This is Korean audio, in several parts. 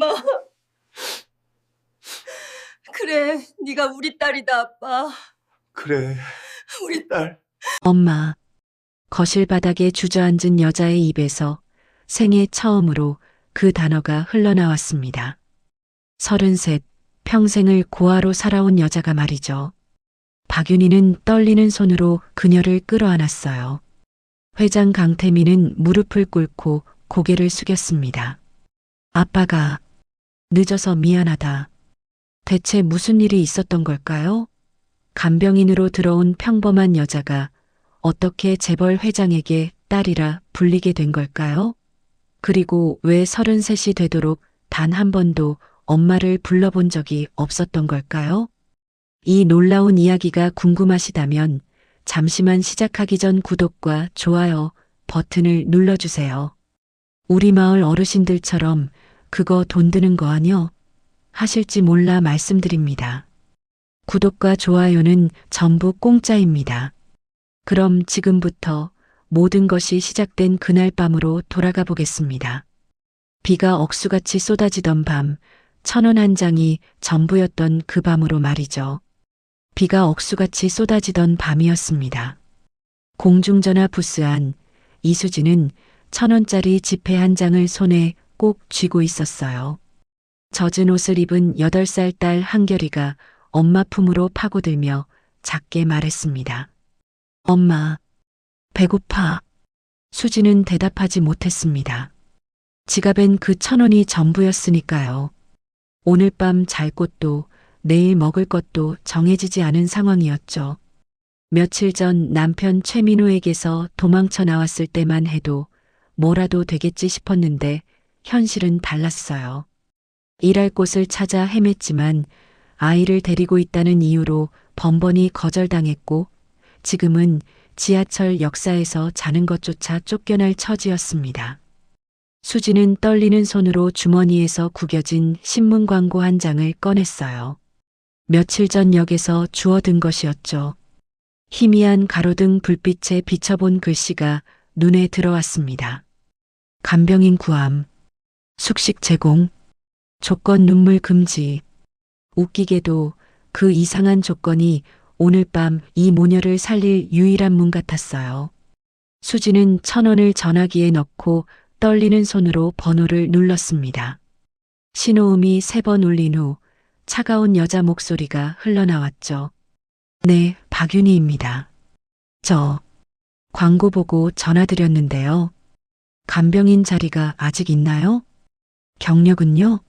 엄마. 그래, 네가 우리 딸이다, 아빠. 그래, 우리 딸. 엄마. 거실 바닥에 주저앉은 여자의 입에서 생애 처음으로 그 단어가 흘러나왔습니다. 33, 평생을 고아로 살아온 여자가 말이죠. 박윤희는 떨리는 손으로 그녀를 끌어안았어요. 회장 강태민은 무릎을 꿇고 고개를 숙였습니다. 아빠가 늦어서 미안하다. 대체 무슨 일이 있었던 걸까요? 간병인으로 들어온 평범한 여자가 어떻게 재벌 회장에게 딸이라 불리게 된 걸까요? 그리고 왜 33이 되도록 단 한 번도 엄마를 불러본 적이 없었던 걸까요? 이 놀라운 이야기가 궁금하시다면 잠시만 시작하기 전 구독과 좋아요 버튼을 눌러주세요. 우리 마을 어르신들처럼 그거 돈 드는 거 아뇨? 하실지 몰라 말씀드립니다. 구독과 좋아요는 전부 공짜입니다. 그럼 지금부터 모든 것이 시작된 그날 밤으로 돌아가 보겠습니다. 비가 억수같이 쏟아지던 밤, 1,000원 한 장이 전부였던 그 밤으로 말이죠. 비가 억수같이 쏟아지던 밤이었습니다. 공중전화 부스 안 이수진은 1,000원짜리 지폐 한 장을 손에 꼭 쥐고 있었어요. 젖은 옷을 입은 8살 딸 한결이가 엄마 품으로 파고들며 작게 말했습니다. 엄마, 배고파. 수지는 대답하지 못했습니다. 지갑엔 그 1,000원이 전부였으니까요. 오늘 밤 잘 곳도 내일 먹을 것도 정해지지 않은 상황이었죠. 며칠 전 남편 최민호에게서 도망쳐 나왔을 때만 해도 뭐라도 되겠지 싶었는데 현실은 달랐어요. 일할 곳을 찾아 헤맸지만 아이를 데리고 있다는 이유로 번번이 거절당했고 지금은 지하철 역사에서 자는 것조차 쫓겨날 처지였습니다. 수지는 떨리는 손으로 주머니에서 구겨진 신문 광고 한 장을 꺼냈어요. 며칠 전 역에서 주워든 것이었죠. 희미한 가로등 불빛에 비춰본 글씨가 눈에 들어왔습니다. 간병인 구함, 숙식 제공, 조건 눈물 금지. 웃기게도 그 이상한 조건이 오늘 밤 이 모녀를 살릴 유일한 문 같았어요. 수지는 1,000원을 전화기에 넣고 떨리는 손으로 번호를 눌렀습니다. 신호음이 3번 울린 후 차가운 여자 목소리가 흘러나왔죠. 네, 박윤희입니다. 저 광고 보고 전화드렸는데요. 간병인 자리가 아직 있나요? 경력은요?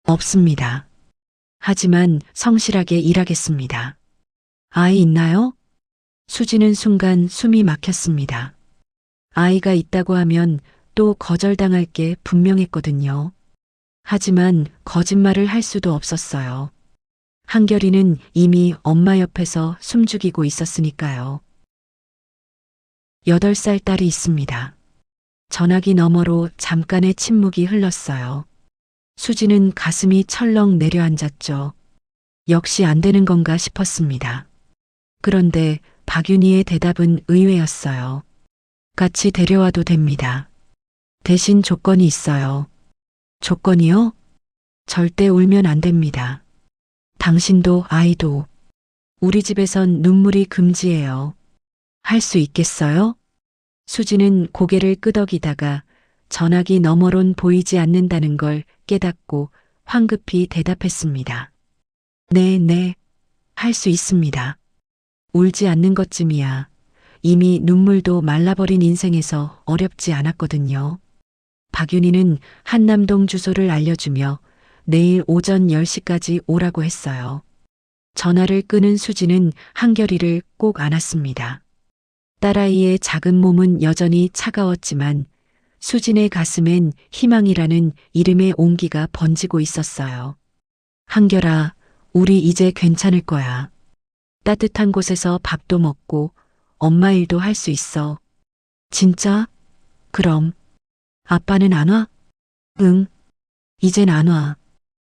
없습니다. 하지만 성실하게 일하겠습니다. 아이 있나요? 수지는 순간 숨이 막혔습니다. 아이가 있다고 하면 또 거절당할 게 분명했거든요. 하지만 거짓말을 할 수도 없었어요. 한결이는 이미 엄마 옆에서 숨죽이고 있었으니까요. 8살 딸이 있습니다. 전화기 너머로 잠깐의 침묵이 흘렀어요. 수지는 가슴이 철렁 내려앉았죠. 역시 안 되는 건가 싶었습니다. 그런데 박윤희의 대답은 의외였어요. 같이 데려와도 됩니다. 대신 조건이 있어요. 조건이요? 절대 울면 안 됩니다. 당신도 아이도. 우리 집에선 눈물이 금지예요. 할 수 있겠어요? 수지는 고개를 끄덕이다가 전화기 너머론 보이지 않는다는 걸 깨닫고 황급히 대답했습니다. 네, 할 수 있습니다. 울지 않는 것쯤이야. 이미 눈물도 말라버린 인생에서 어렵지 않았거든요. 박윤희는 한남동 주소를 알려주며 내일 오전 10시까지 오라고 했어요. 전화를 끊은 수지는 한결이를 꼭 안았습니다. 딸아이의 작은 몸은 여전히 차가웠지만 수진의 가슴엔 희망이라는 이름의 온기가 번지고 있었어요. 한결아, 우리 이제 괜찮을 거야. 따뜻한 곳에서 밥도 먹고 엄마 일도 할 수 있어. 진짜? 그럼. 아빠는 안 와? 응. 이젠 안 와.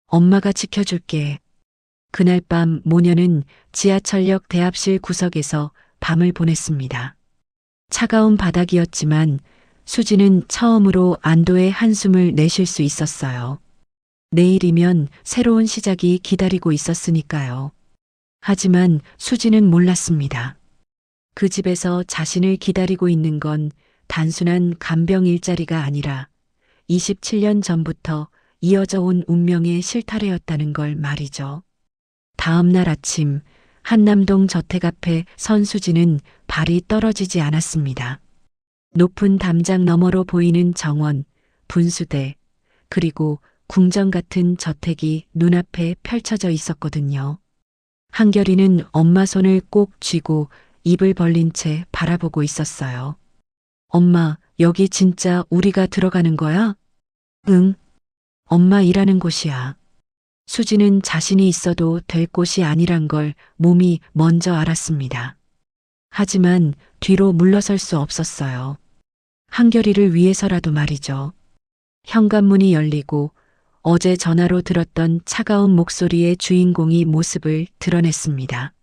엄마가 지켜줄게. 그날 밤 모녀는 지하철역 대합실 구석에서 밤을 보냈습니다. 차가운 바닥이었지만 수지는 처음으로 안도의 한숨을 내쉴 수 있었어요. 내일이면 새로운 시작이 기다리고 있었으니까요. 하지만 수지는 몰랐습니다. 그 집에서 자신을 기다리고 있는 건 단순한 간병 일자리가 아니라 27년 전부터 이어져 온 운명의 실타래였다는 걸 말이죠. 다음 날 아침 한남동 저택 앞에 선 수지는 발이 떨어지지 않았습니다. 높은 담장 너머로 보이는 정원, 분수대, 그리고 궁전 같은 저택이 눈앞에 펼쳐져 있었거든요. 한결이는 엄마 손을 꼭 쥐고 입을 벌린 채 바라보고 있었어요. 엄마, 여기 진짜 우리가 들어가는 거야? 응. 엄마 일하는 곳이야. 수지는 자신이 있어도 될 곳이 아니란 걸 몸이 먼저 알았습니다. 하지만 뒤로 물러설 수 없었어요. 한결이를 위해서라도 말이죠. 현관문이 열리고 어제 전화로 들었던 차가운 목소리의 주인공이 모습을 드러냈습니다.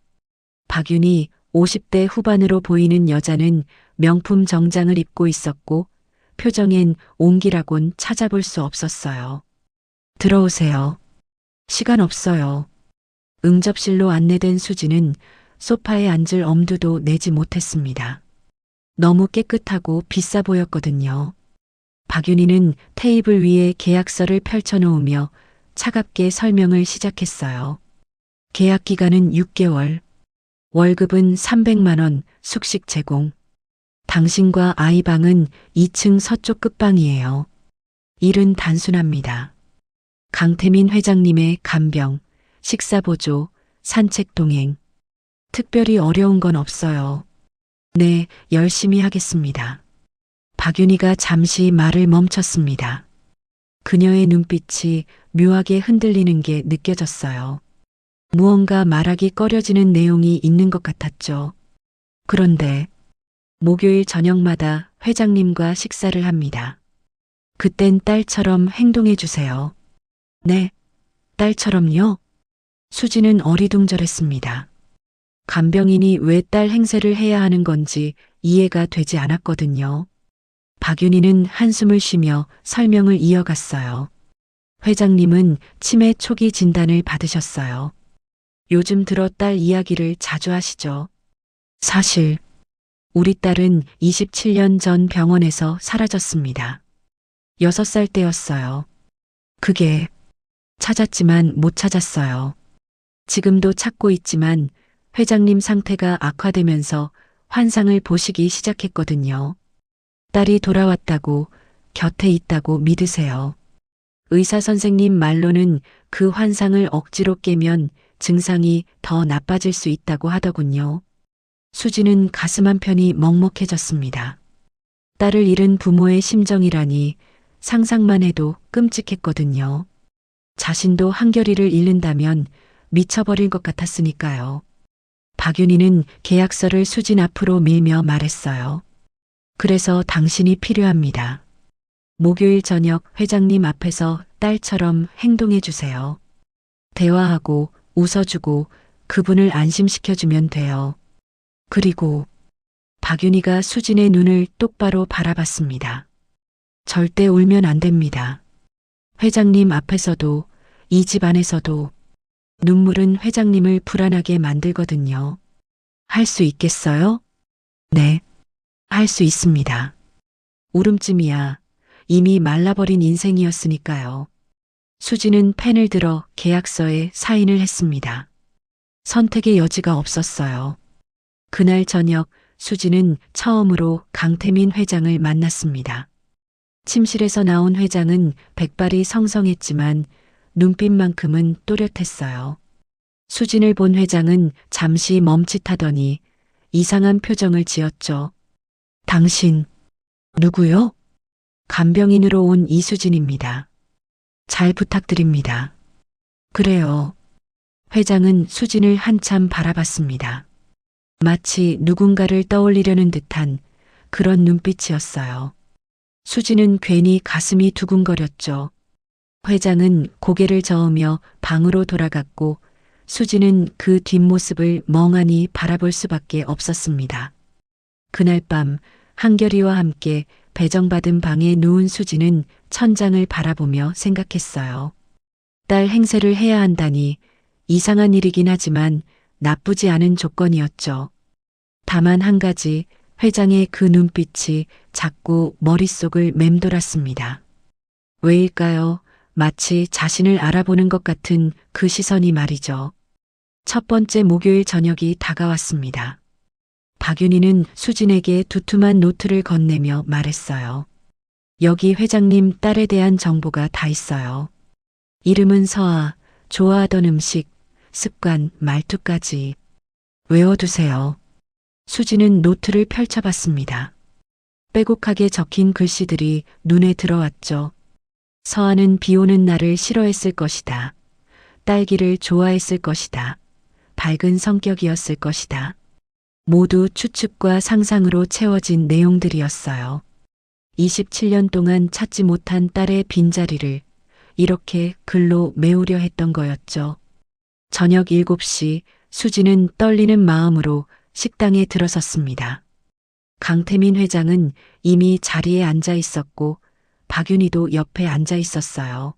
박윤희 50대 후반으로 보이는 여자는 명품 정장을 입고 있었고 표정엔 온기라곤 찾아볼 수 없었어요. 들어오세요. 시간 없어요. 응접실로 안내된 수지는 소파에 앉을 엄두도 내지 못했습니다. 너무 깨끗하고 비싸 보였거든요. 박윤희는 테이블 위에 계약서를 펼쳐놓으며 차갑게 설명을 시작했어요. 계약 기간은 6개월. 월급은 300만 원, 숙식 제공. 당신과 아이 방은 2층 서쪽 끝방이에요. 일은 단순합니다. 강태민 회장님의 간병, 식사 보조, 산책 동행. 특별히 어려운 건 없어요. 네, 열심히 하겠습니다. 박윤희가 잠시 말을 멈췄습니다. 그녀의 눈빛이 묘하게 흔들리는 게 느껴졌어요. 무언가 말하기 꺼려지는 내용이 있는 것 같았죠. 그런데 목요일 저녁마다 회장님과 식사를 합니다. 그땐 딸처럼 행동해 주세요. 네, 딸처럼요? 수지는 어리둥절했습니다. 간병인이 왜 딸 행세를 해야 하는 건지 이해가 되지 않았거든요. 박윤희는 한숨을 쉬며 설명을 이어갔어요. 회장님은 치매 초기 진단을 받으셨어요. 요즘 들어 딸 이야기를 자주 하시죠. 사실 우리 딸은 27년 전 병원에서 사라졌습니다. 6살 때였어요. 그게 찾았지만 못 찾았어요. 지금도 찾고 있지만 회장님 상태가 악화되면서 환상을 보시기 시작했거든요. 딸이 돌아왔다고, 곁에 있다고 믿으세요. 의사 선생님 말로는 그 환상을 억지로 깨면 증상이 더 나빠질 수 있다고 하더군요. 수지는 가슴 한편이 먹먹해졌습니다. 딸을 잃은 부모의 심정이라니 상상만 해도 끔찍했거든요. 자신도 한결이를 잃는다면 미쳐버릴 것 같았으니까요. 박윤희는 계약서를 수진 앞으로 밀며 말했어요. 그래서 당신이 필요합니다. 목요일 저녁 회장님 앞에서 딸처럼 행동해 주세요. 대화하고 웃어주고 그분을 안심시켜주면 돼요. 그리고 박윤희가 수진의 눈을 똑바로 바라봤습니다. 절대 울면 안 됩니다. 회장님 앞에서도 이 집 안에서도 눈물은 회장님을 불안하게 만들거든요. 할 수 있겠어요? 네, 할 수 있습니다. 울음쯤이야. 이미 말라버린 인생이었으니까요. 수지는 펜을 들어 계약서에 사인을 했습니다. 선택의 여지가 없었어요. 그날 저녁 수지는 처음으로 강태민 회장을 만났습니다. 침실에서 나온 회장은 백발이 성성했지만 눈빛만큼은 또렷했어요. 수진을 본 회장은 잠시 멈칫하더니 이상한 표정을 지었죠. 당신, 누구요? 간병인으로 온 이수진입니다. 잘 부탁드립니다. 그래요. 회장은 수진을 한참 바라봤습니다. 마치 누군가를 떠올리려는 듯한 그런 눈빛이었어요. 수진은 괜히 가슴이 두근거렸죠. 회장은 고개를 저으며 방으로 돌아갔고 수지는 그 뒷모습을 멍하니 바라볼 수밖에 없었습니다. 그날 밤 한결이와 함께 배정받은 방에 누운 수지는 천장을 바라보며 생각했어요. 달 행세를 해야 한다니 이상한 일이긴 하지만 나쁘지 않은 조건이었죠. 다만 한 가지, 회장의 그 눈빛이 자꾸 머릿속을 맴돌았습니다. 왜일까요? 마치 자신을 알아보는 것 같은 그 시선이 말이죠. 첫 번째 목요일 저녁이 다가왔습니다. 박윤희는 수진에게 두툼한 노트를 건네며 말했어요. 여기 회장님 딸에 대한 정보가 다 있어요. 이름은 서아, 좋아하던 음식, 습관, 말투까지. 외워두세요. 수진은 노트를 펼쳐봤습니다. 빼곡하게 적힌 글씨들이 눈에 들어왔죠. 서아는 비 오는 날을 싫어했을 것이다. 딸기를 좋아했을 것이다. 밝은 성격이었을 것이다. 모두 추측과 상상으로 채워진 내용들이었어요. 27년 동안 찾지 못한 딸의 빈자리를 이렇게 글로 메우려 했던 거였죠. 저녁 7시 수지는 떨리는 마음으로 식당에 들어섰습니다. 강태민 회장은 이미 자리에 앉아 있었고 박윤희도 옆에 앉아 있었어요.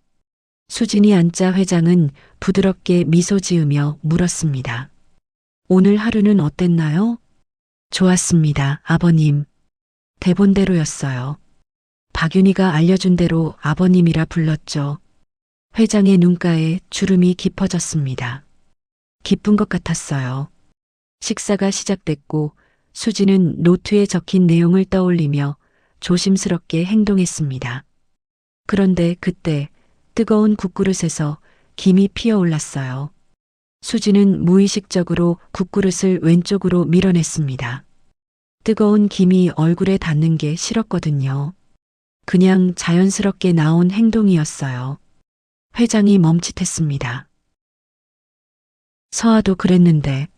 수진이 앉자 회장은 부드럽게 미소 지으며 물었습니다. 오늘 하루는 어땠나요? 좋았습니다, 아버님. 대본대로였어요. 박윤희가 알려준 대로 아버님이라 불렀죠. 회장의 눈가에 주름이 깊어졌습니다. 기쁜 것 같았어요. 식사가 시작됐고 수지는 노트에 적힌 내용을 떠올리며 조심스럽게 행동했습니다. 그런데 그때 뜨거운 국그릇에서 김이 피어올랐어요. 수지는 무의식적으로 국그릇을 왼쪽으로 밀어냈습니다. 뜨거운 김이 얼굴에 닿는 게 싫었거든요. 그냥 자연스럽게 나온 행동이었어요. 회장이 멈칫했습니다. 서아도 그랬는데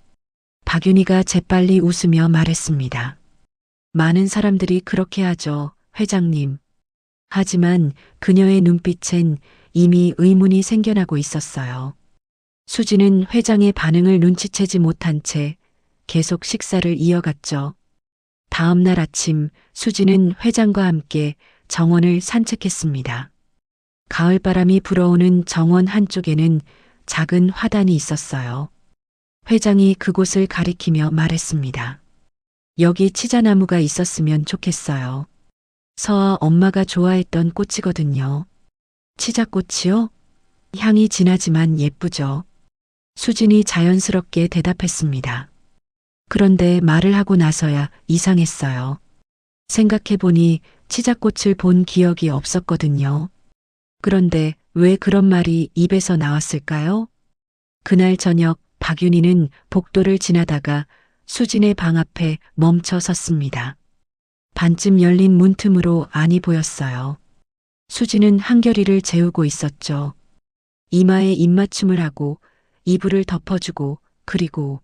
박윤희가 재빨리 웃으며 말했습니다. 많은 사람들이 그렇게 하죠, 회장님. 하지만 그녀의 눈빛엔 이미 의문이 생겨나고 있었어요. 수지는 회장의 반응을 눈치채지 못한 채 계속 식사를 이어갔죠. 다음 날 아침 수지는 회장과 함께 정원을 산책했습니다. 가을바람이 불어오는 정원 한쪽에는 작은 화단이 있었어요. 회장이 그곳을 가리키며 말했습니다. 여기 치자나무가 있었으면 좋겠어요. 서아 엄마가 좋아했던 꽃이거든요. 치자꽃이요? 향이 진하지만 예쁘죠. 수진이 자연스럽게 대답했습니다. 그런데 말을 하고 나서야 이상했어요. 생각해보니 치자꽃을 본 기억이 없었거든요. 그런데 왜 그런 말이 입에서 나왔을까요? 그날 저녁 박윤희는 복도를 지나다가 수진의 방 앞에 멈춰 섰습니다. 반쯤 열린 문틈으로 안이 보였어요. 수진은 한결이를 재우고 있었죠. 이마에 입맞춤을 하고 이불을 덮어주고 그리고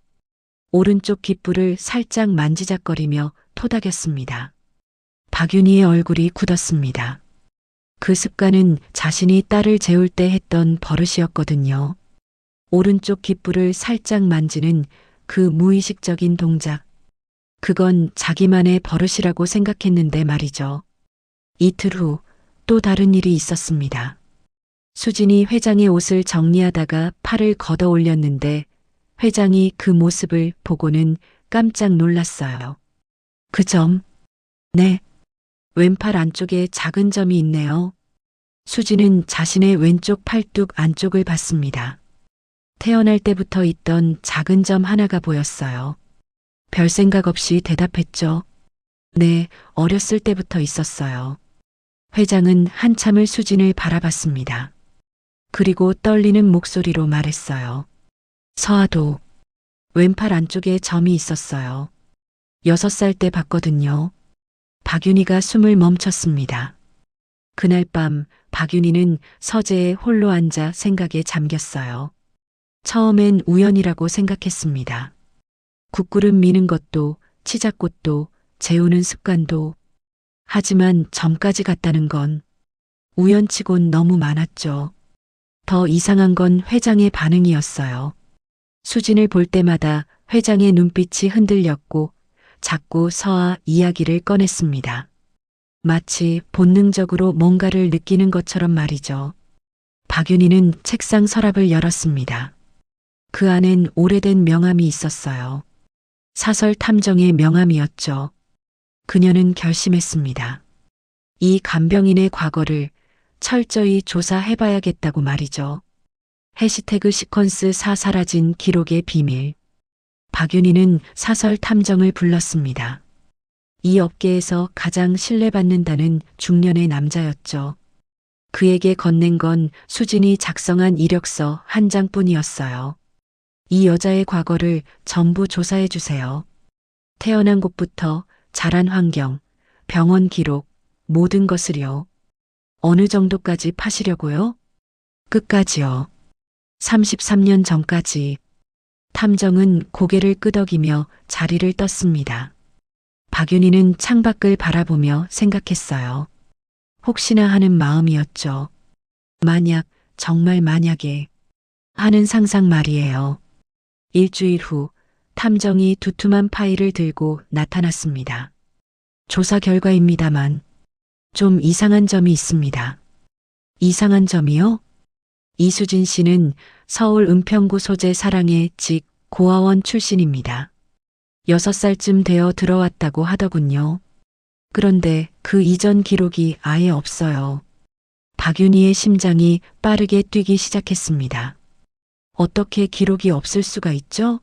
오른쪽 귓불을 살짝 만지작거리며 토닥였습니다. 박윤희의 얼굴이 굳었습니다. 그 습관은 자신이 딸을 재울 때 했던 버릇이었거든요. 오른쪽 귓불을 살짝 만지는 그 무의식적인 동작. 그건 자기만의 버릇이라고 생각했는데 말이죠. 이틀 후 또 다른 일이 있었습니다. 수진이 회장의 옷을 정리하다가 팔을 걷어 올렸는데 회장이 그 모습을 보고는 깜짝 놀랐어요. 그 점? 네. 왼팔 안쪽에 작은 점이 있네요. 수진은 자신의 왼쪽 팔뚝 안쪽을 봤습니다. 태어날 때부터 있던 작은 점 하나가 보였어요. 별 생각 없이 대답했죠. 네, 어렸을 때부터 있었어요. 회장은 한참을 수진을 바라봤습니다. 그리고 떨리는 목소리로 말했어요. 서아도 왼팔 안쪽에 점이 있었어요. 6살 때 봤거든요. 박윤희가 숨을 멈췄습니다. 그날 밤 박윤희는 서재에 홀로 앉아 생각에 잠겼어요. 처음엔 우연이라고 생각했습니다. 국그릇 미는 것도 치자꽃도 재우는 습관도. 하지만 점까지 갔다는 건 우연치곤 너무 많았죠. 더 이상한 건 회장의 반응이었어요. 수진을 볼 때마다 회장의 눈빛이 흔들렸고 자꾸 서아 이야기를 꺼냈습니다. 마치 본능적으로 뭔가를 느끼는 것처럼 말이죠. 박윤희는 책상 서랍을 열었습니다. 그 안엔 오래된 명함이 있었어요. 사설 탐정의 명함이었죠. 그녀는 결심했습니다. 이 간병인의 과거를 철저히 조사해봐야겠다고 말이죠. 해시태그 시퀀스 4 사라진 기록의 비밀. 박윤희는 사설 탐정을 불렀습니다. 이 업계에서 가장 신뢰받는다는 중년의 남자였죠. 그에게 건넨 건 수진이 작성한 이력서 한 장뿐이었어요. 이 여자의 과거를 전부 조사해 주세요. 태어난 곳부터 자란 환경, 병원 기록, 모든 것을요. 어느 정도까지 파시려고요? 끝까지요. 33년 전까지. 탐정은 고개를 끄덕이며 자리를 떴습니다. 박윤희는 창밖을 바라보며 생각했어요. 혹시나 하는 마음이었죠. 만약, 정말 만약에 하는 상상 말이에요. 일주일 후 탐정이 두툼한 파일을 들고 나타났습니다. 조사 결과입니다만 좀 이상한 점이 있습니다. 이상한 점이요? 이수진 씨는 서울 은평구 소재 사랑의 직 고아원 출신입니다. 6살쯤 되어 들어왔다고 하더군요. 그런데 그 이전 기록이 아예 없어요. 박윤희의 심장이 빠르게 뛰기 시작했습니다. 어떻게 기록이 없을 수가 있죠?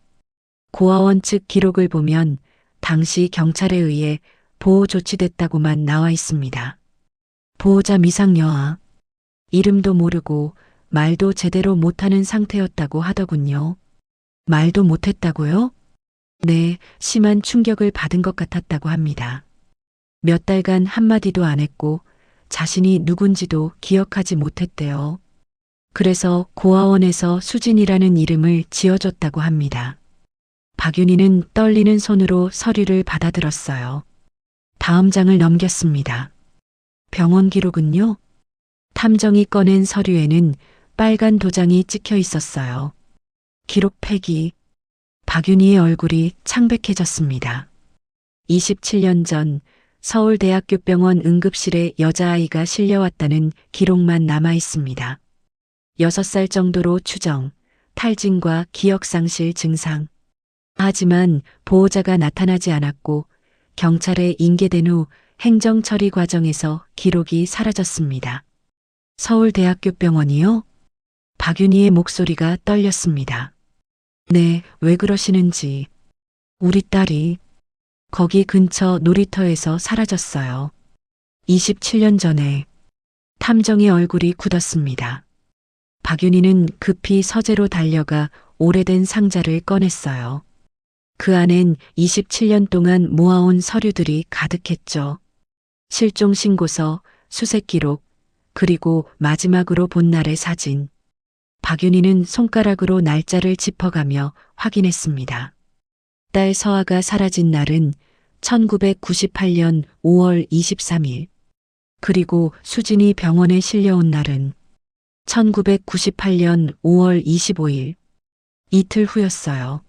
고아원 측 기록을 보면 당시 경찰에 의해 보호 조치됐다고만 나와 있습니다. 보호자 미상여아. 이름도 모르고 말도 제대로 못하는 상태였다고 하더군요. 말도 못했다고요? 네, 심한 충격을 받은 것 같았다고 합니다. 몇 달간 한마디도 안 했고 자신이 누군지도 기억하지 못했대요. 그래서 고아원에서 수진이라는 이름을 지어줬다고 합니다. 박윤희는 떨리는 손으로 서류를 받아들었어요. 다음 장을 넘겼습니다. 병원 기록은요? 탐정이 꺼낸 서류에는 빨간 도장이 찍혀 있었어요. 기록 폐기. 박윤희의 얼굴이 창백해졌습니다. 27년 전 서울대학교 병원 응급실에 여자아이가 실려왔다는 기록만 남아 있습니다. 6살 정도로 추정, 탈진과 기억상실 증상. 하지만 보호자가 나타나지 않았고 경찰에 인계된 후 행정처리 과정에서 기록이 사라졌습니다. 서울대학교 병원이요? 박윤희의 목소리가 떨렸습니다. 네, 왜 그러시는지. 우리 딸이 거기 근처 놀이터에서 사라졌어요. 27년 전에. 탐정의 얼굴이 굳었습니다. 박윤희는 급히 서재로 달려가 오래된 상자를 꺼냈어요. 그 안엔 27년 동안 모아온 서류들이 가득했죠. 실종 신고서, 수색 기록, 그리고 마지막으로 본 날의 사진. 박윤희는 손가락으로 날짜를 짚어가며 확인했습니다. 딸 서아가 사라진 날은 1998년 5월 23일. 그리고 수진이 병원에 실려온 날은 1998년 5월 25일. 이틀 후였어요.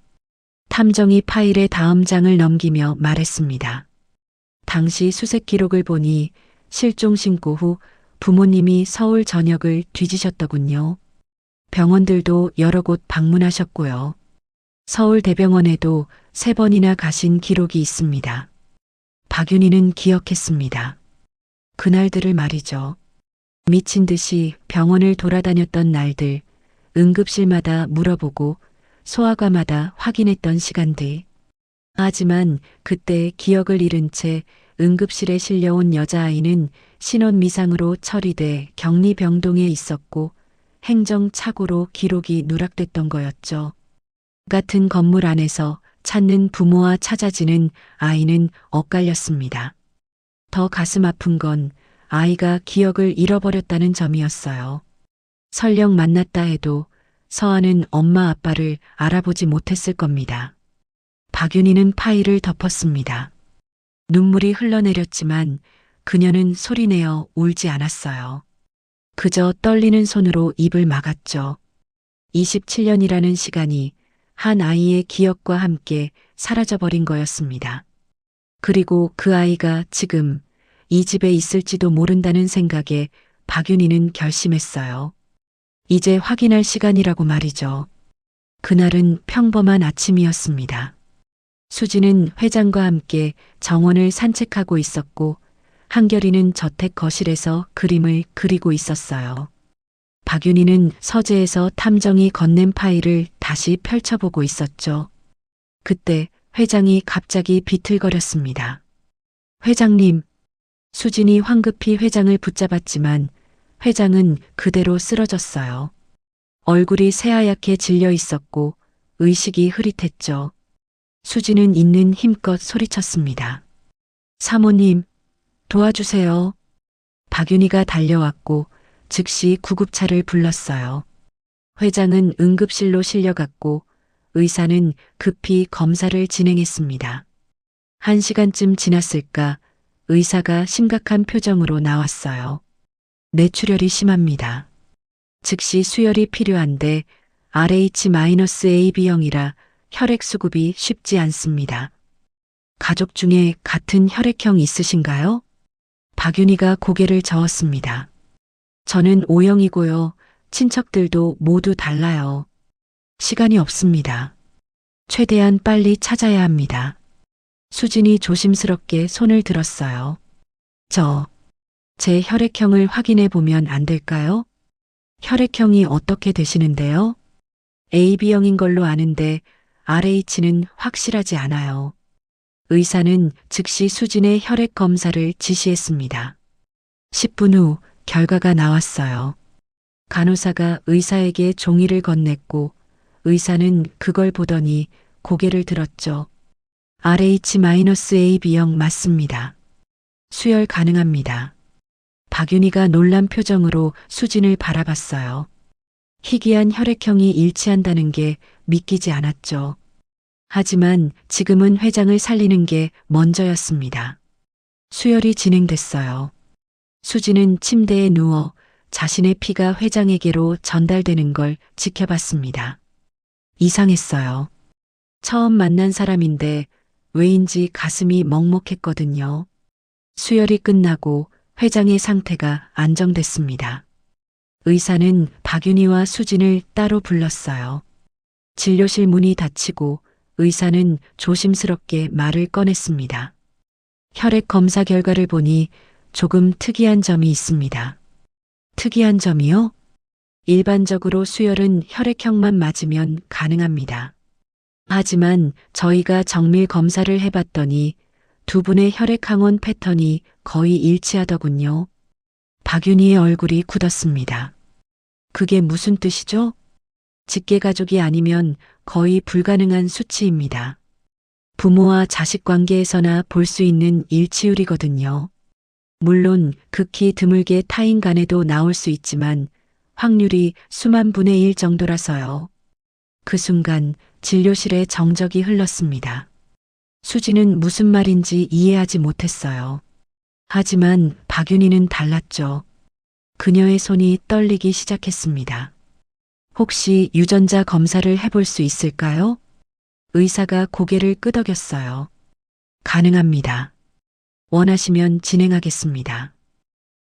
탐정이 파일의 다음 장을 넘기며 말했습니다. 당시 수색 기록을 보니 실종 신고 후 부모님이 서울 전역을 뒤지셨더군요. 병원들도 여러 곳 방문하셨고요. 서울대병원에도 3번이나 가신 기록이 있습니다. 박윤희는 기억했습니다. 그날들을 말이죠. 미친 듯이 병원을 돌아다녔던 날들, 응급실마다 물어보고 소아과마다 확인했던 시간들. 하지만 그때 기억을 잃은 채 응급실에 실려온 여자아이는 신원미상으로 처리돼 격리병동에 있었고 행정착오로 기록이 누락됐던 거였죠. 같은 건물 안에서 찾는 부모와 찾아지는 아이는 엇갈렸습니다. 더 가슴 아픈 건 아이가 기억을 잃어버렸다는 점이었어요. 설령 만났다 해도 서아는 엄마 아빠를 알아보지 못했을 겁니다. 박윤희는 파일을 덮었습니다. 눈물이 흘러내렸지만 그녀는 소리내어 울지 않았어요. 그저 떨리는 손으로 입을 막았죠. 27년이라는 시간이 한 아이의 기억과 함께 사라져버린 거였습니다. 그리고 그 아이가 지금 이 집에 있을지도 모른다는 생각에 박윤희는 결심했어요. 이제 확인할 시간이라고 말이죠. 그날은 평범한 아침이었습니다. 수지는 회장과 함께 정원을 산책하고 있었고 한결이는 저택 거실에서 그림을 그리고 있었어요. 박윤희는 서재에서 탐정이 건넨 파일을 다시 펼쳐보고 있었죠. 그때 회장이 갑자기 비틀거렸습니다. 회장님, 수진이 황급히 회장을 붙잡았지만 회장은 그대로 쓰러졌어요. 얼굴이 새하얗게 질려 있었고 의식이 흐릿했죠. 수진은 있는 힘껏 소리쳤습니다. 사모님, 도와주세요. 박윤희가 달려왔고 즉시 구급차를 불렀어요. 회장은 응급실로 실려갔고 의사는 급히 검사를 진행했습니다. 1시간쯤 지났을까 의사가 심각한 표정으로 나왔어요. 뇌출혈이 심합니다. 즉시 수혈이 필요한데 RH-AB형이라 혈액 수급이 쉽지 않습니다. 가족 중에 같은 혈액형 있으신가요? 박윤희가 고개를 저었습니다. 저는 O형이고요. 친척들도 모두 달라요. 시간이 없습니다. 최대한 빨리 찾아야 합니다. 수진이 조심스럽게 손을 들었어요. 제 혈액형을 확인해 보면 안 될까요? 혈액형이 어떻게 되시는데요? AB형인 걸로 아는데 RH는 확실하지 않아요. 의사는 즉시 수진의 혈액 검사를 지시했습니다. 10분 후 결과가 나왔어요. 간호사가 의사에게 종이를 건넸고 의사는 그걸 보더니 고개를 들었죠. RH-AB형 맞습니다. 수혈 가능합니다. 박윤희가 놀란 표정으로 수진을 바라봤어요. 희귀한 혈액형이 일치한다는 게 믿기지 않았죠. 하지만 지금은 회장을 살리는 게 먼저였습니다. 수혈이 진행됐어요. 수진은 침대에 누워 자신의 피가 회장에게로 전달되는 걸 지켜봤습니다. 이상했어요. 처음 만난 사람인데 왜인지 가슴이 먹먹했거든요. 수혈이 끝나고 회장의 상태가 안정됐습니다. 의사는 박윤희와 수진을 따로 불렀어요. 진료실 문이 닫히고 의사는 조심스럽게 말을 꺼냈습니다. 혈액 검사 결과를 보니 조금 특이한 점이 있습니다. 특이한 점이요? 일반적으로 수혈은 혈액형만 맞으면 가능합니다. 하지만 저희가 정밀 검사를 해봤더니 두 분의 혈액 항원 패턴이 거의 일치하더군요. 박윤희의 얼굴이 굳었습니다. 그게 무슨 뜻이죠? 직계가족이 아니면 거의 불가능한 수치입니다. 부모와 자식 관계에서나 볼 수 있는 일치율이거든요. 물론 극히 드물게 타인 간에도 나올 수 있지만 확률이 수만 분의 1 정도라서요. 그 순간 진료실에 정적이 흘렀습니다. 수지는 무슨 말인지 이해하지 못했어요. 하지만 박윤희는 달랐죠. 그녀의 손이 떨리기 시작했습니다. 혹시 유전자 검사를 해볼 수 있을까요? 의사가 고개를 끄덕였어요. 가능합니다. 원하시면 진행하겠습니다.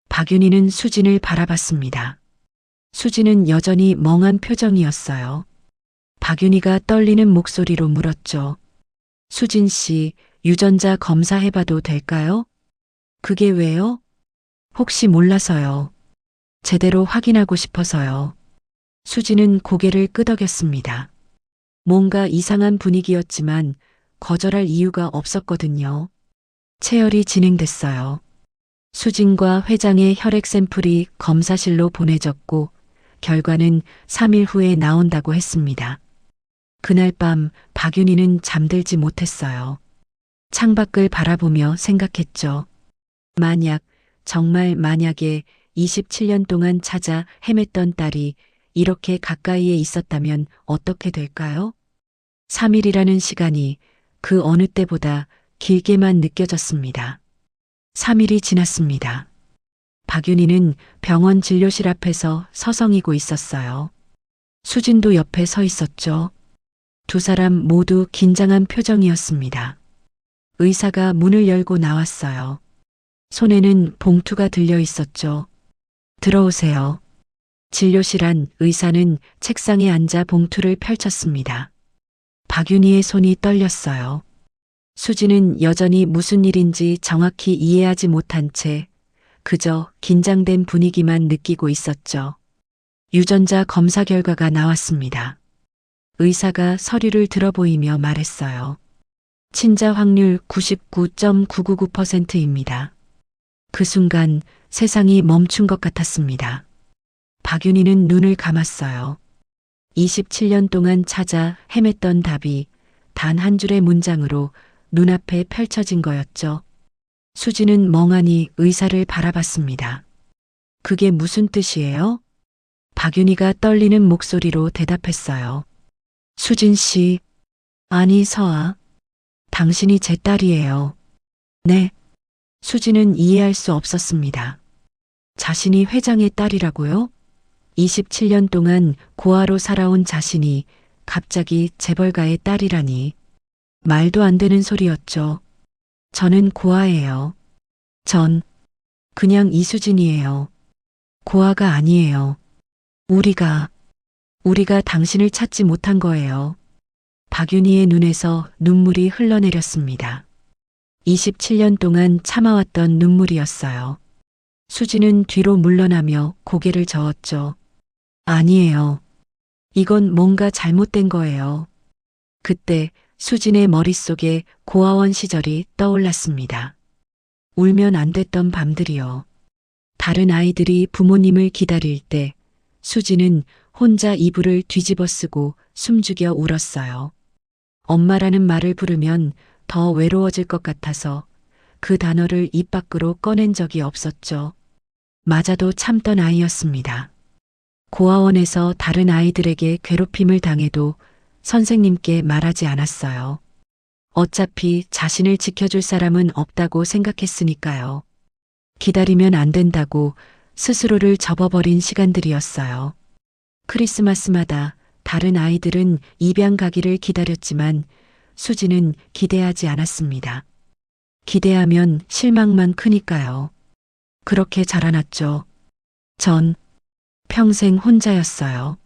박윤희는 수진을 바라봤습니다. 수진은 여전히 멍한 표정이었어요. 박윤희가 떨리는 목소리로 물었죠. 수진 씨, 유전자 검사해봐도 될까요? 그게 왜요? 혹시 몰라서요. 제대로 확인하고 싶어서요. 수진은 고개를 끄덕였습니다. 뭔가 이상한 분위기였지만 거절할 이유가 없었거든요. 체열이 진행됐어요. 수진과 회장의 혈액 샘플이 검사실로 보내졌고 결과는 3일 후에 나온다고 했습니다. 그날 밤 박윤희는 잠들지 못했어요. 창밖을 바라보며 생각했죠. 정말 만약에 27년 동안 찾아 헤맸던 딸이 이렇게 가까이에 있었다면 어떻게 될까요? 3일이라는 시간이 그 어느 때보다 길게만 느껴졌습니다. 3일이 지났습니다. 박윤희는 병원 진료실 앞에서 서성이고 있었어요. 수진도 옆에 서 있었죠. 두 사람 모두 긴장한 표정이었습니다. 의사가 문을 열고 나왔어요. 손에는 봉투가 들려 있었죠. 들어오세요. 진료실 안 의사는 책상에 앉아 봉투를 펼쳤습니다. 박윤희의 손이 떨렸어요. 수지는 여전히 무슨 일인지 정확히 이해하지 못한 채 그저 긴장된 분위기만 느끼고 있었죠. 유전자 검사 결과가 나왔습니다. 의사가 서류를 들어보이며 말했어요. 친자 확률 99.999%입니다. 그 순간 세상이 멈춘 것 같았습니다. 박윤희는 눈을 감았어요. 27년 동안 찾아 헤맸던 답이 단 한 줄의 문장으로 눈앞에 펼쳐진 거였죠. 수지는 멍하니 의사를 바라봤습니다. 그게 무슨 뜻이에요? 박윤희가 떨리는 목소리로 대답했어요. 수진 씨, 아니 서아, 당신이 제 딸이에요. 네. 수지는 이해할 수 없었습니다. 자신이 회장의 딸이라고요? 27년 동안 고아로 살아온 자신이 갑자기 재벌가의 딸이라니. 말도 안 되는 소리였죠. 저는 고아예요. 전 그냥 이수진이에요. 고아가 아니에요. 우리가 당신을 찾지 못한 거예요. 박윤희의 눈에서 눈물이 흘러내렸습니다. 27년 동안 참아왔던 눈물이었어요. 수지는 뒤로 물러나며 고개를 저었죠. 아니에요. 이건 뭔가 잘못된 거예요. 그때 수진의 머릿속에 고아원 시절이 떠올랐습니다. 울면 안 됐던 밤들이요. 다른 아이들이 부모님을 기다릴 때 수지는 혼자 이불을 뒤집어 쓰고 숨죽여 울었어요. 엄마라는 말을 부르면 더 외로워질 것 같아서 그 단어를 입 밖으로 꺼낸 적이 없었죠. 맞아도 참던 아이였습니다. 고아원에서 다른 아이들에게 괴롭힘을 당해도 선생님께 말하지 않았어요. 어차피 자신을 지켜줄 사람은 없다고 생각했으니까요. 기다리면 안 된다고 스스로를 접어버린 시간들이었어요. 크리스마스마다 다른 아이들은 입양 가기를 기다렸지만 수지는 기대하지 않았습니다. 기대하면 실망만 크니까요. 그렇게 자라났죠. 전 평생 혼자였어요.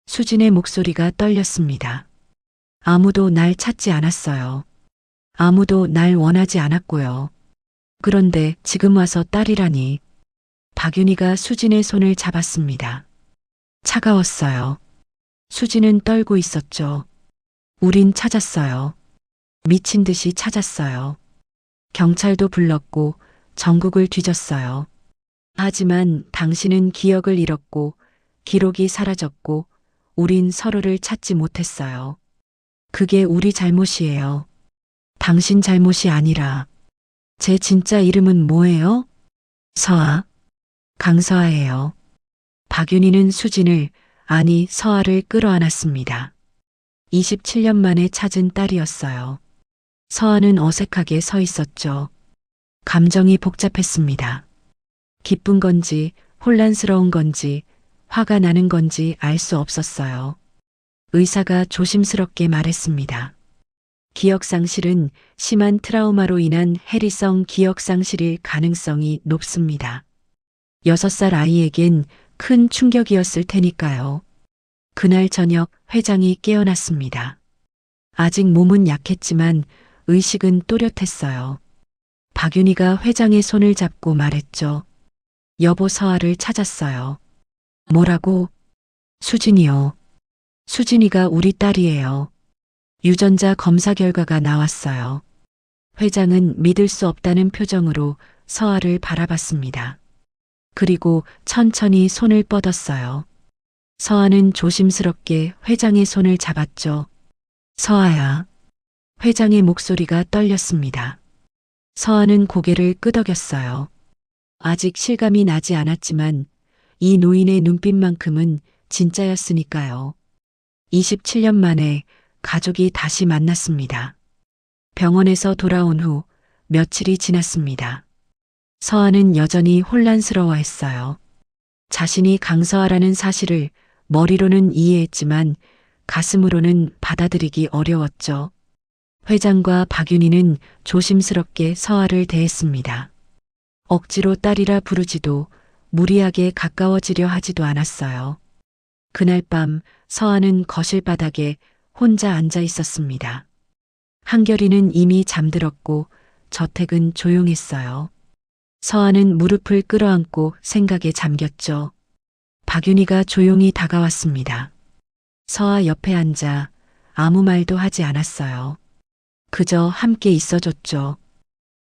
수진의 목소리가 떨렸습니다. 아무도 날 찾지 않았어요. 아무도 날 원하지 않았고요. 그런데 지금 와서 딸이라니. 박윤희가 수진의 손을 잡았습니다. 차가웠어요. 수진은 떨고 있었죠. 우린 찾았어요. 미친 듯이 찾았어요. 경찰도 불렀고 전국을 뒤졌어요. 하지만 당신은 기억을 잃었고 기록이 사라졌고 우린 서로를 찾지 못했어요. 그게 우리 잘못이에요. 당신 잘못이 아니라. 제 진짜 이름은 뭐예요? 서아. 강서아예요. 박윤희는 수진을, 아니 서아를 끌어안았습니다. 27년 만에 찾은 딸이었어요. 서아는 어색하게 서 있었죠. 감정이 복잡했습니다. 기쁜 건지 혼란스러운 건지 화가 나는 건지 알 수 없었어요. 의사가 조심스럽게 말했습니다. 기억상실은 심한 트라우마로 인한 해리성 기억상실일 가능성이 높습니다. 6살 아이에겐 큰 충격이었을 테니까요. 그날 저녁 회장이 깨어났습니다. 아직 몸은 약했지만 의식은 또렷했어요. 박윤희가 회장의 손을 잡고 말했죠. 여보 서아를 찾았어요. 뭐라고? 수진이요. 수진이가 우리 딸이에요. 유전자 검사 결과가 나왔어요. 회장은 믿을 수 없다는 표정으로 서아를 바라봤습니다. 그리고 천천히 손을 뻗었어요. 서아는 조심스럽게 회장의 손을 잡았죠. 서아야. 회장의 목소리가 떨렸습니다. 서아는 고개를 끄덕였어요. 아직 실감이 나지 않았지만 이 노인의 눈빛만큼은 진짜였으니까요. 27년 만에 가족이 다시 만났습니다. 병원에서 돌아온 후 며칠이 지났습니다. 서아는 여전히 혼란스러워했어요. 자신이 강서아라는 사실을 머리로는 이해했지만 가슴으로는 받아들이기 어려웠죠. 회장과 박윤희는 조심스럽게 서아를 대했습니다. 억지로 딸이라 부르지도 무리하게 가까워지려 하지도 않았어요. 그날 밤 서아는 거실 바닥에 혼자 앉아 있었습니다. 한결이는 이미 잠들었고 저택은 조용했어요. 서아는 무릎을 끌어안고 생각에 잠겼죠. 박윤희가 조용히 다가왔습니다. 서아 옆에 앉아 아무 말도 하지 않았어요. 그저 함께 있어줬죠.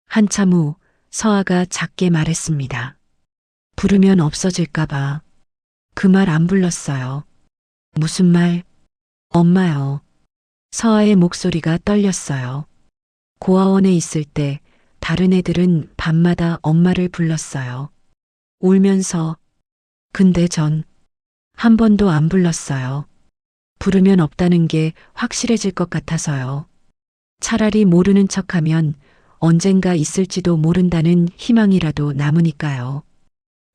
한참 후 서아가 작게 말했습니다. 부르면 없어질까봐. 그 말 안 불렀어요. 무슨 말? 엄마요. 서아의 목소리가 떨렸어요. 고아원에 있을 때 다른 애들은 밤마다 엄마를 불렀어요. 울면서. 근데 전 한 번도 안 불렀어요. 부르면 없다는 게 확실해질 것 같아서요. 차라리 모르는 척하면 언젠가 있을지도 모른다는 희망이라도 남으니까요.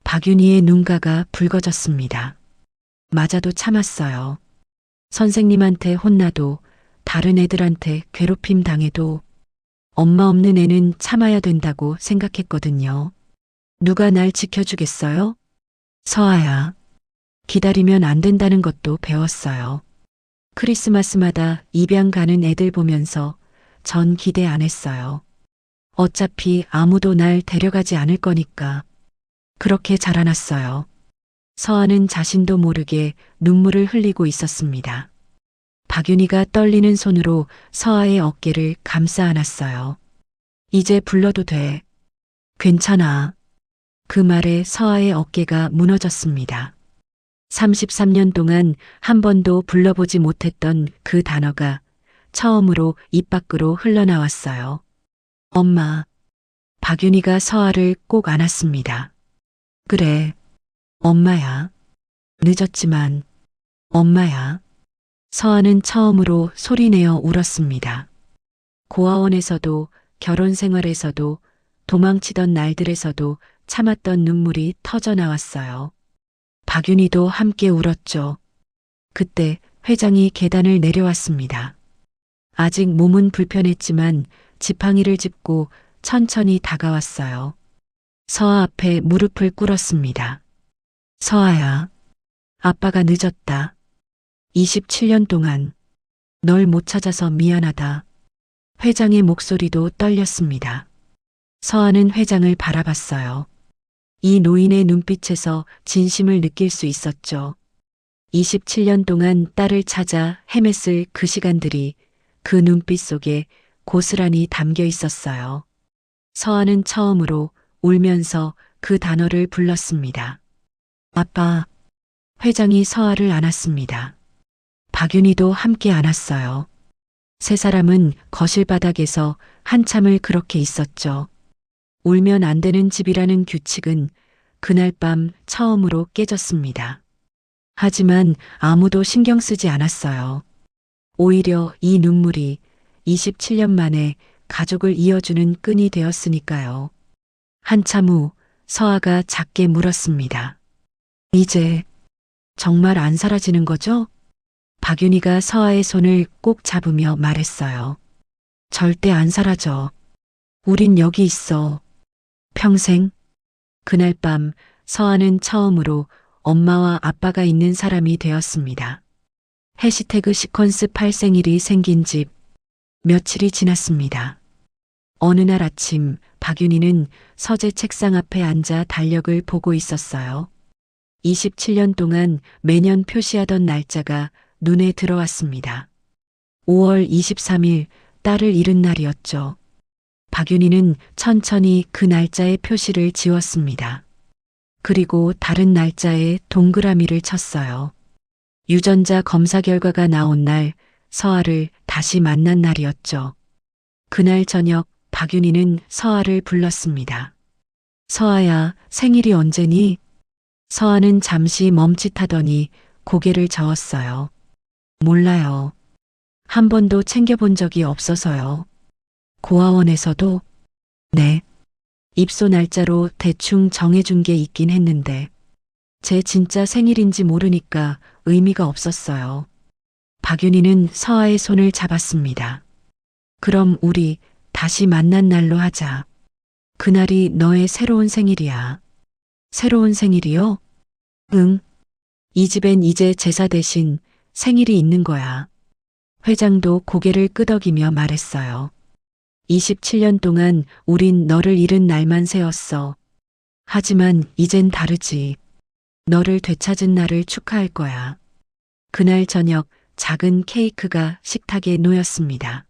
박윤희의 눈가가 붉어졌습니다. 맞아도 참았어요. 선생님한테 혼나도 다른 애들한테 괴롭힘 당해도 엄마 없는 애는 참아야 된다고 생각했거든요. 누가 날 지켜주겠어요? 서아야. 기다리면 안 된다는 것도 배웠어요. 크리스마스마다 입양 가는 애들 보면서 전 기대 안 했어요. 어차피 아무도 날 데려가지 않을 거니까. 그렇게 자라났어요. 서아는 자신도 모르게 눈물을 흘리고 있었습니다. 박윤희가 떨리는 손으로 서아의 어깨를 감싸 안았어요. 이제 불러도 돼. 괜찮아. 그 말에 서아의 어깨가 무너졌습니다. 33년 동안 한 번도 불러보지 못했던 그 단어가 처음으로 입 밖으로 흘러나왔어요. 엄마. 박윤희가 서아를 꼭 안았습니다. 그래. 엄마야. 늦었지만 엄마야. 서아는 처음으로 소리내어 울었습니다. 고아원에서도 결혼 생활에서도 도망치던 날들에서도 참았던 눈물이 터져 나왔어요. 박윤희도 함께 울었죠. 그때 회장이 계단을 내려왔습니다. 아직 몸은 불편했지만 지팡이를 짚고 천천히 다가왔어요. 서아 앞에 무릎을 꿇었습니다. 서아야, 아빠가 늦었다. 27년 동안 널 못 찾아서 미안하다. 회장의 목소리도 떨렸습니다. 서아는 회장을 바라봤어요. 이 노인의 눈빛에서 진심을 느낄 수 있었죠. 27년 동안 딸을 찾아 헤맸을 그 시간들이 그 눈빛 속에 고스란히 담겨 있었어요. 서아는 처음으로 울면서 그 단어를 불렀습니다. 아빠. 회장이 서아를 안았습니다. 박윤희도 함께 안았어요. 세 사람은 거실 바닥에서 한참을 그렇게 있었죠. 울면 안 되는 집이라는 규칙은 그날 밤 처음으로 깨졌습니다. 하지만 아무도 신경 쓰지 않았어요. 오히려 이 눈물이 27년 만에 가족을 이어주는 끈이 되었으니까요. 한참 후 서아가 작게 물었습니다. 이제 정말 안 사라지는 거죠? 박윤희가 서아의 손을 꼭 잡으며 말했어요. 절대 안 사라져. 우린 여기 있어. 평생. 그날 밤 서아는 처음으로 엄마와 아빠가 있는 사람이 되었습니다. 해시태그 시퀀스 8생일이 생긴 집. 며칠이 지났습니다. 어느 날 아침 박윤희는 서재 책상 앞에 앉아 달력을 보고 있었어요. 27년 동안 매년 표시하던 날짜가 눈에 들어왔습니다. 5월 23일 딸을 잃은 날이었죠. 박윤희는 천천히 그 날짜의 표시를 지웠습니다. 그리고 다른 날짜에 동그라미를 쳤어요. 유전자 검사 결과가 나온 날 서아를 다시 만난 날이었죠. 그날 저녁 박윤희는 서아를 불렀습니다. 서아야, 생일이 언제니? 서아는 잠시 멈칫하더니 고개를 저었어요. 몰라요. 한 번도 챙겨본 적이 없어서요. 고아원에서도? 네. 입소 날짜로 대충 정해준 게 있긴 했는데 제 진짜 생일인지 모르니까 의미가 없었어요. 박윤희는 서아의 손을 잡았습니다. 그럼 우리 다시 만난 날로 하자. 그날이 너의 새로운 생일이야. 새로운 생일이요? 응. 이 집엔 이제 제사 대신 생일이 있는 거야. 회장도 고개를 끄덕이며 말했어요. 27년 동안 우린 너를 잃은 날만 세웠어. 하지만 이젠 다르지. 너를 되찾은 날을 축하할 거야. 그날 저녁 작은 케이크가 식탁에 놓였습니다.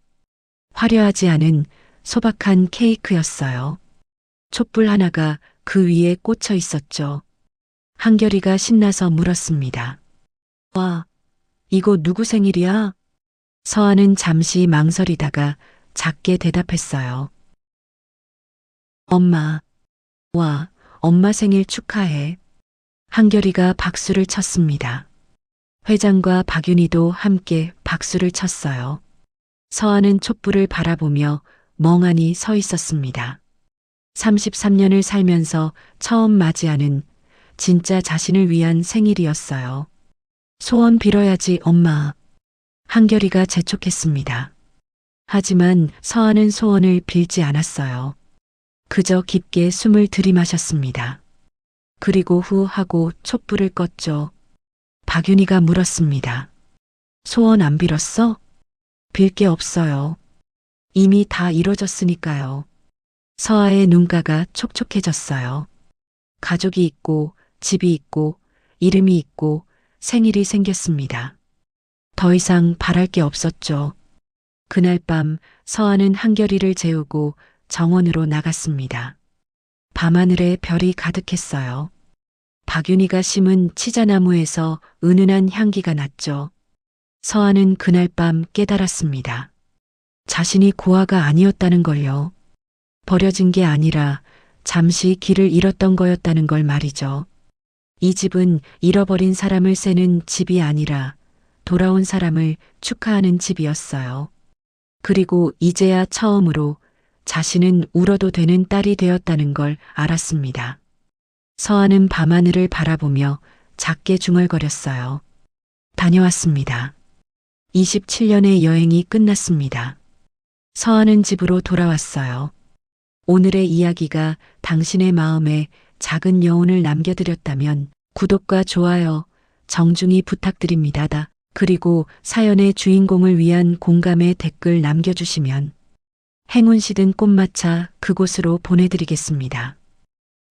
화려하지 않은 소박한 케이크였어요. 촛불 하나가 그 위에 꽂혀 있었죠. 한결이가 신나서 물었습니다. 와, 이거 누구 생일이야? 서아는 잠시 망설이다가 작게 대답했어요. 엄마. 와, 엄마 생일 축하해. 한결이가 박수를 쳤습니다. 회장과 박윤희도 함께 박수를 쳤어요. 서아는 촛불을 바라보며 멍하니 서 있었습니다. 33년을 살면서 처음 맞이하는 진짜 자신을 위한 생일이었어요. 소원 빌어야지 엄마. 한결이가 재촉했습니다. 하지만 서아는 소원을 빌지 않았어요. 그저 깊게 숨을 들이마셨습니다. 그리고 후 하고 촛불을 껐죠. 박윤희가 물었습니다. 소원 안 빌었어? 빌 게 없어요. 이미 다 이뤄졌으니까요. 서아의 눈가가 촉촉해졌어요. 가족이 있고 집이 있고 이름이 있고 생일이 생겼습니다. 더 이상 바랄 게 없었죠. 그날 밤 서아는 한결이를 재우고 정원으로 나갔습니다. 밤하늘에 별이 가득했어요. 박윤희가 심은 치자나무에서 은은한 향기가 났죠. 서아는 그날 밤 깨달았습니다. 자신이 고아가 아니었다는 걸요. 버려진 게 아니라 잠시 길을 잃었던 거였다는 걸 말이죠. 이 집은 잃어버린 사람을 세는 집이 아니라 돌아온 사람을 축하하는 집이었어요. 그리고 이제야 처음으로 자신은 울어도 되는 딸이 되었다는 걸 알았습니다. 서아는 밤하늘을 바라보며 작게 중얼거렸어요. 다녀왔습니다. 27년의 여행이 끝났습니다. 서아는 집으로 돌아왔어요. 오늘의 이야기가 당신의 마음에 작은 여운을 남겨드렸다면 구독과 좋아요, 정중히 부탁드립니다. 그리고 사연의 주인공을 위한 공감의 댓글 남겨주시면 행운 시든 꽃마차 그곳으로 보내드리겠습니다.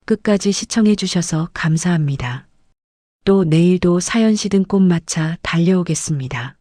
끝까지 시청해주셔서 감사합니다. 또 내일도 사연 시든 꽃마차 달려오겠습니다.